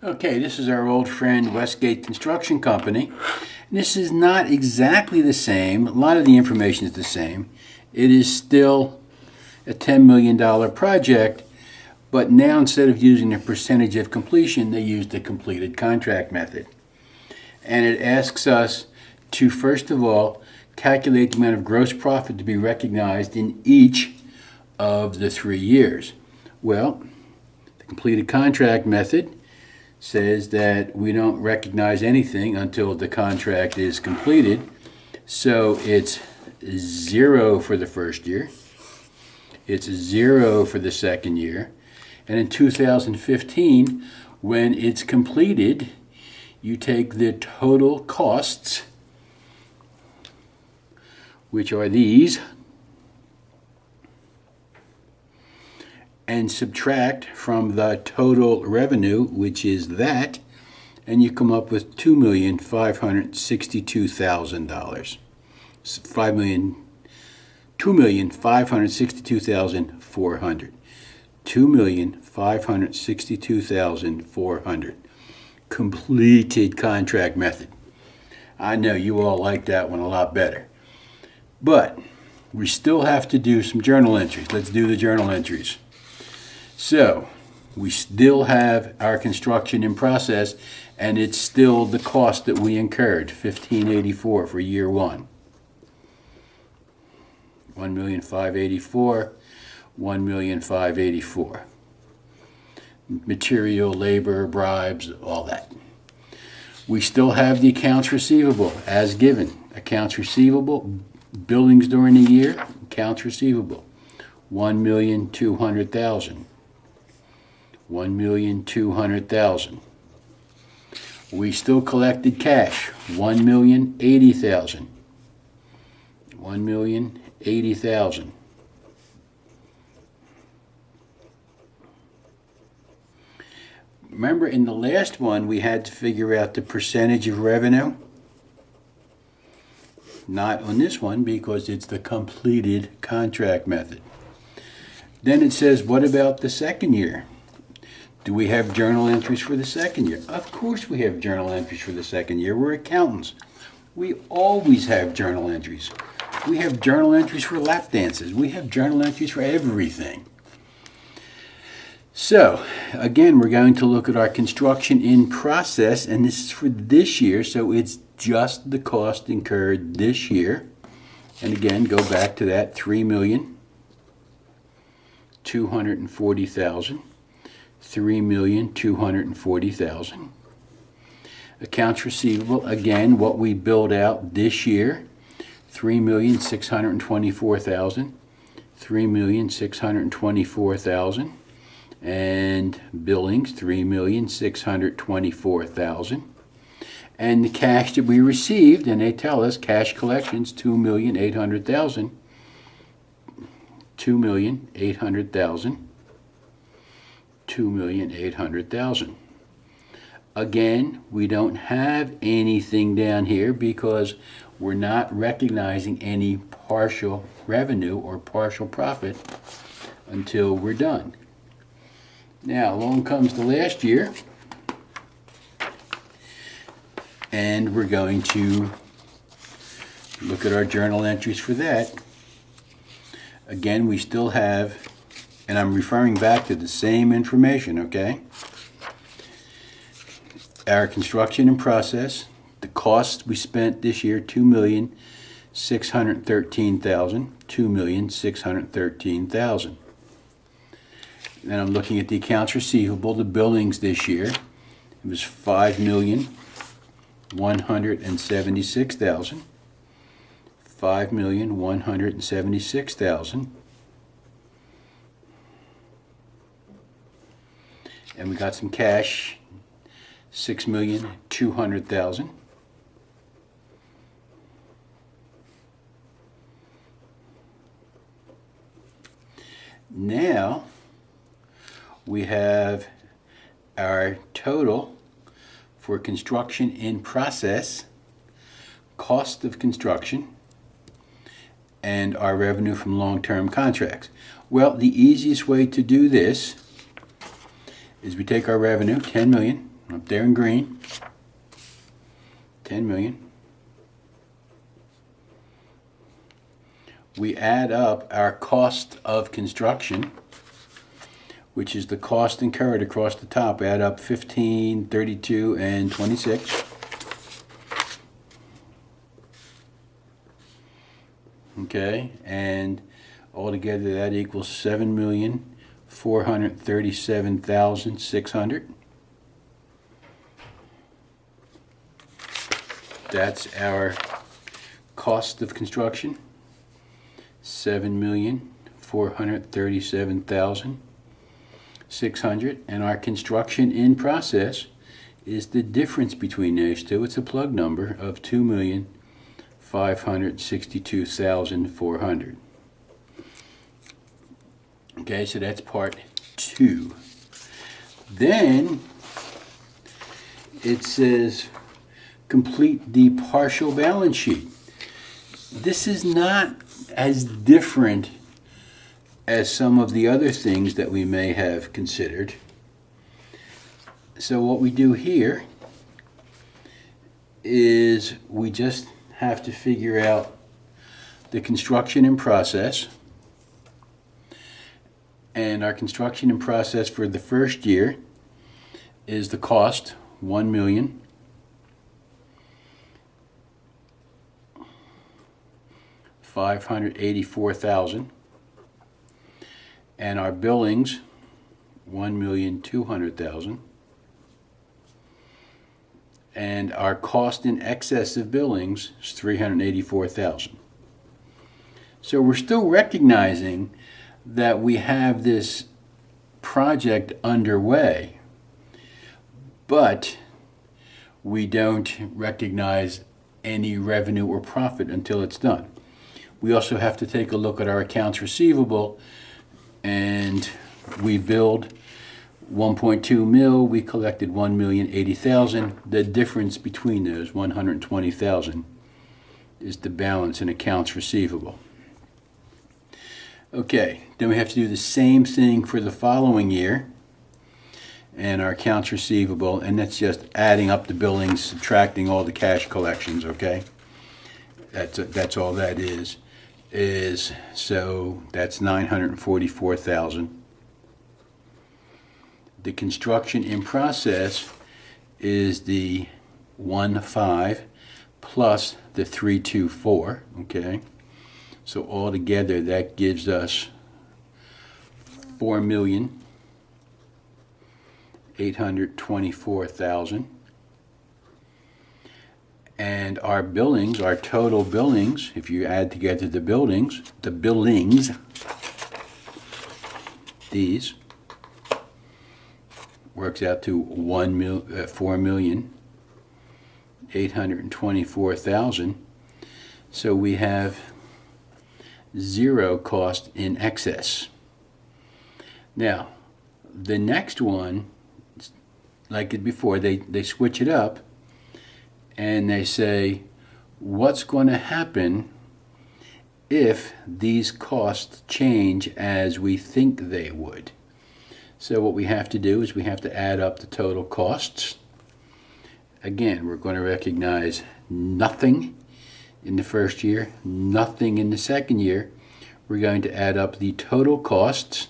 Okay, this is our old friend Westgate Construction Company. This is not exactly the same. A lot of the information is the same. It is still a $10 million project, but now instead of using the percentage of completion, they use the completed contract method. And it asks us to, first of all, calculate the amount of gross profit to be recognized in each of the 3 years. Well, the completed contract method says that we don't recognize anything until the contract is completed. So it's 0 for the first year, it's 0 for the second year, and in 2015, when it's completed, you take the total costs, which are these, and subtract from the total revenue, which is that, and you come up with $2,562,000. $2,562,400. $2,562,400. Completed contract method. I know you all like that one a lot better. But we still have to do some journal entries. Let's do the journal entries. So we still have our construction in process, and it's still the cost that we incurred, $1,584 for year one. $1,584,000, $1,584,000. Material, labor, bribes, all that. We still have the accounts receivable as given. Accounts receivable, billings during the year, accounts receivable, $1,200,000. $1,200,000. We still collected cash, $1,080,000. $1,080,000. Remember, in the last one, we had to figure out the percentage of revenue. Not on this one because it's the completed contract method. Then it says, what about the second year? Do we have journal entries for the second year? Of course we have journal entries for the second year. We're accountants. We always have journal entries. We have journal entries for lap dances. We have journal entries for everything. So, again, we're going to look at our construction in process, and this is for this year, so it's just the cost incurred this year. And again, go back to that $3,240,000. $3,240,000. Accounts receivable, again, what we billed out this year, $3,624,000. $3,624,000. And billings, $3,624,000. And the cash that we received, and they tell us cash collections, $2,800,000. $2,800,000. $2,800,000. Again, we don't have anything down here because we're not recognizing any partial revenue or partial profit until we're done. Now, along comes the last year, and we're going to look at our journal entries for that. Again, we still have, and I'm referring back to the same information, okay? Our construction in process, the costs we spent this year, $2,613,000. $2,613,000. Then I'm looking at the accounts receivable, the billings this year. It was $5,176,000. $5,176,000. And we got some cash, $6,200,000. Now we have our total for construction in process, cost of construction, and our revenue from long-term contracts. Well, the easiest way to do this is we take our revenue, $10 million, up there in green, 10 million. We add up our cost of construction, which is the cost incurred across the top. We add up 15, 32, and 26. Okay, and altogether that equals 7,437,600. That's our cost of construction. 7,437,600, and our construction in process is the difference between those two. It's a plug number of 2,562,400. Okay, so that's part 2. Then it says complete the partial balance sheet. This is not as different as some of the other things that we may have considered. So what we do here is we just have to figure out the construction in process. And our construction in process for the first year is the cost, 1,584,000, and our billings, 1,200,000, and our cost in excess of billings is 384,000. So we're still recognizing that we have this project underway, but we don't recognize any revenue or profit until it's done. We also have to take a look at our accounts receivable, and we billed 1.2 mil, we collected 1,080,000. The difference between those, 120,000, is the balance in accounts receivable. Okay, then we have to do the same thing for the following year and our accounts receivable, and that's just adding up the billings, subtracting all the cash collections, okay? That's all that is. So that's 944,000. The construction in process is the 1.5 plus the 324, okay? So altogether that gives us 4,824,000. And our billings, our total billings, if you add together the billings, these works out to 4,824,000. So we have zero cost in excess. Now, the next one, like it before, they switch it up and they say, what's going to happen if these costs change as we think they would? So what we have to do is we have to add up the total costs. Again, we're going to recognize nothing in the first year, nothing in the second year. We're going to add up the total costs,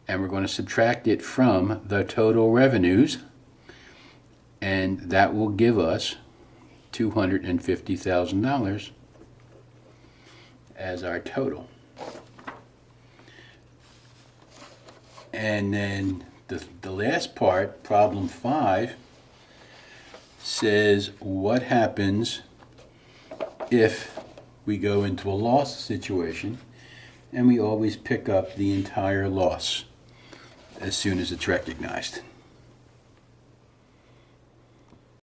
and we're going to subtract it from the total revenues, and that will give us $250,000 as our total. And then the last part, problem 5, says what happens if we go into a loss situation, and we always pick up the entire loss as soon as it's recognized.